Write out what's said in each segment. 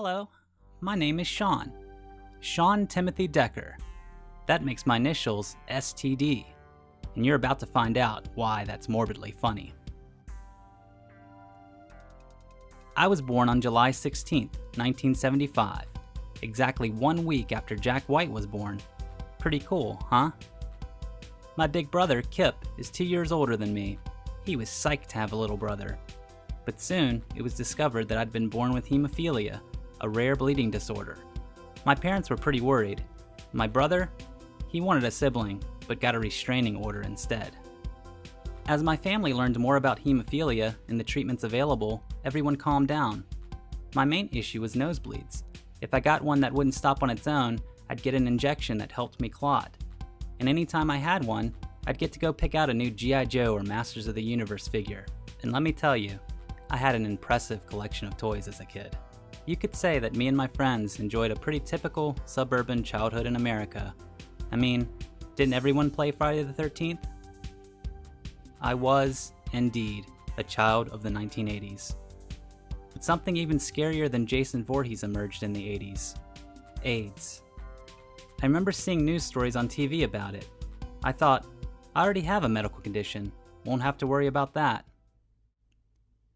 Hello, my name is Shawn. Shawn Timothy Decker. That makes my initials STD, and you're about to find out why that's morbidly funny. I was born on July 16th, 1975, exactly 1 week after Jack White was born. Pretty cool, huh? My big brother, Kip, is 2 years older than me. He was psyched to have a little brother. But soon, it was discovered that I'd been born with hemophilia, a rare bleeding disorder. My parents were pretty worried. My brother, he wanted a sibling, but got a restraining order instead. As my family learned more about hemophilia and the treatments available, everyone calmed down. My main issue was nosebleeds. If I got one that wouldn't stop on its own, I'd get an injection that helped me clot. And anytime I had one, I'd get to go pick out a new G.I. Joe or Masters of the Universe figure. And let me tell you, I had an impressive collection of toys as a kid. You could say that me and my friends enjoyed a pretty typical suburban childhood in America. I mean, didn't everyone play Friday the 13th? I was, indeed, a child of the 1980s. But something even scarier than Jason Voorhees emerged in the 80s. AIDS. I remember seeing news stories on TV about it. I thought, I already have a medical condition, won't have to worry about that.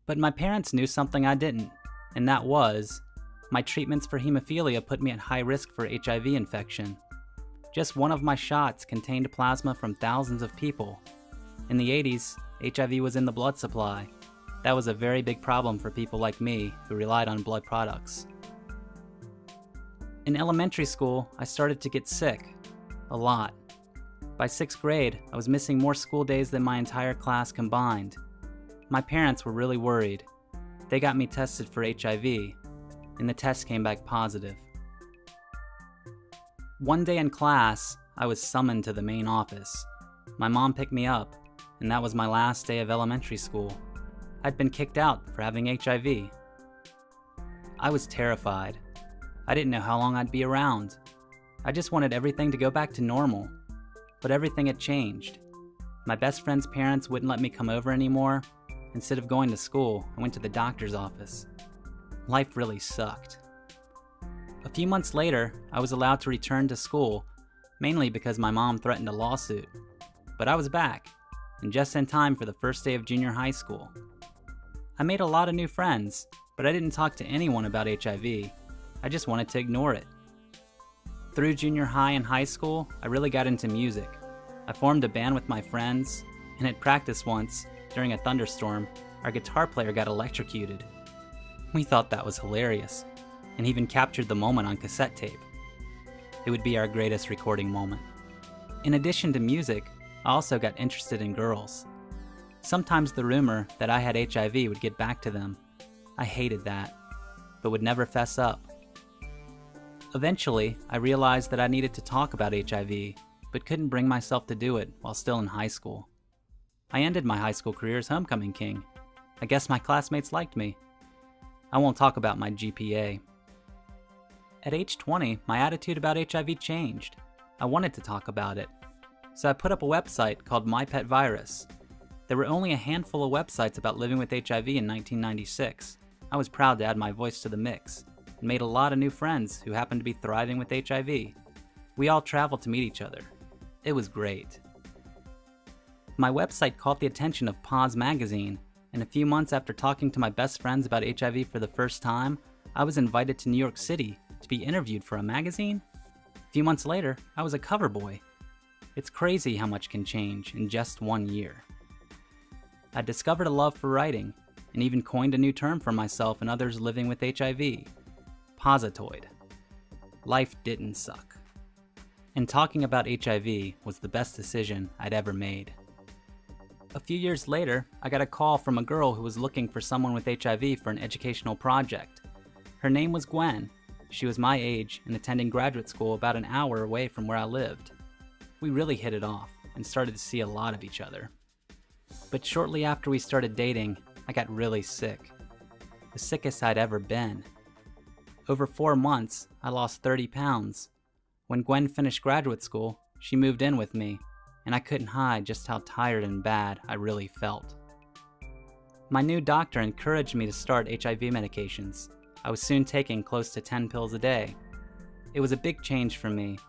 But my parents knew something I didn't, and that was, my treatments for hemophilia put me at high risk for HIV infection. Just one of my shots contained plasma from thousands of people. In the 80s, HIV was in the blood supply. That was a very big problem for people like me who relied on blood products. In elementary school, I started to get sick. A lot. By 6th grade, I was missing more school days than my entire class combined. My parents were really worried. They got me tested for HIV, and the test came back positive. One day in class, I was summoned to the main office. My mom picked me up, and that was my last day of elementary school. I'd been kicked out for having HIV. I was terrified. I didn't know how long I'd be around. I just wanted everything to go back to normal. But everything had changed. My best friend's parents wouldn't let me come over anymore. Instead of going to school, I went to the doctor's office. Life really sucked. A few months later, I was allowed to return to school, mainly because my mom threatened a lawsuit. But I was back, and just in time for the first day of junior high school. I made a lot of new friends, but I didn't talk to anyone about HIV. I just wanted to ignore it. Through junior high and high school, I really got into music. I formed a band with my friends, and at practice once, during a thunderstorm, our guitar player got electrocuted. We thought that was hilarious, and even captured the moment on cassette tape. It would be our greatest recording moment. In addition to music, I also got interested in girls. Sometimes the rumor that I had HIV would get back to them. I hated that, but would never fess up. Eventually, I realized that I needed to talk about HIV, but couldn't bring myself to do it while still in high school. I ended my high school career as homecoming king. I guess my classmates liked me. I won't talk about my GPA. At age 20, my attitude about HIV changed. I wanted to talk about it. So I put up a website called My Pet Virus. There were only a handful of websites about living with HIV in 1996. I was proud to add my voice to the mix, and made a lot of new friends who happened to be thriving with HIV. We all traveled to meet each other. It was great. My website caught the attention of Pause magazine, and a few months after talking to my best friends about HIV for the first time, I was invited to New York City to be interviewed for a magazine. A few months later, I was a cover boy. It's crazy how much can change in just 1 year. I discovered a love for writing, and even coined a new term for myself and others living with HIV, Positoid. Life didn't suck. And talking about HIV was the best decision I'd ever made. A few years later, I got a call from a girl who was looking for someone with HIV for an educational project. Her name was Gwenn. She was my age and attending graduate school about an hour away from where I lived. We really hit it off and started to see a lot of each other. But shortly after we started dating, I got really sick. The sickest I'd ever been. Over 4 months, I lost 30 pounds. When Gwenn finished graduate school, she moved in with me, and I couldn't hide just how tired and bad I really felt. My new doctor encouraged me to start HIV medications. I was soon taking close to 10 pills a day. It was a big change for me.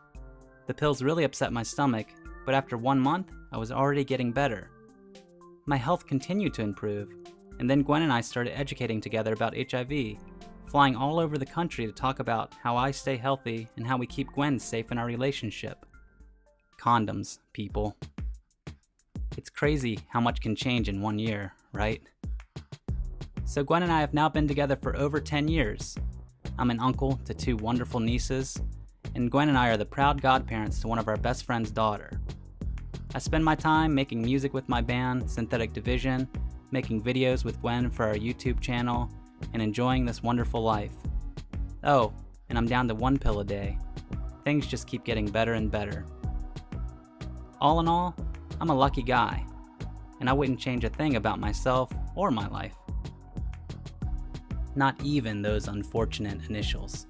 The pills really upset my stomach, but after 1 month, I was already getting better. My health continued to improve, and then Gwen and I started educating together about HIV, flying all over the country to talk about how I stay healthy and how we keep Gwen safe in our relationship. Condoms, people. It's crazy how much can change in 1 year, right? So Gwen and I have now been together for over 10 years. I'm an uncle to 2 wonderful nieces, and Gwen and I are the proud godparents to one of our best friend's daughter. I spend my time making music with my band, Synthetic Division, making videos with Gwen for our YouTube channel, and enjoying this wonderful life. Oh, and I'm down to 1 pill a day. Things just keep getting better and better. All in all, I'm a lucky guy, and I wouldn't change a thing about myself or my life. Not even those unfortunate initials.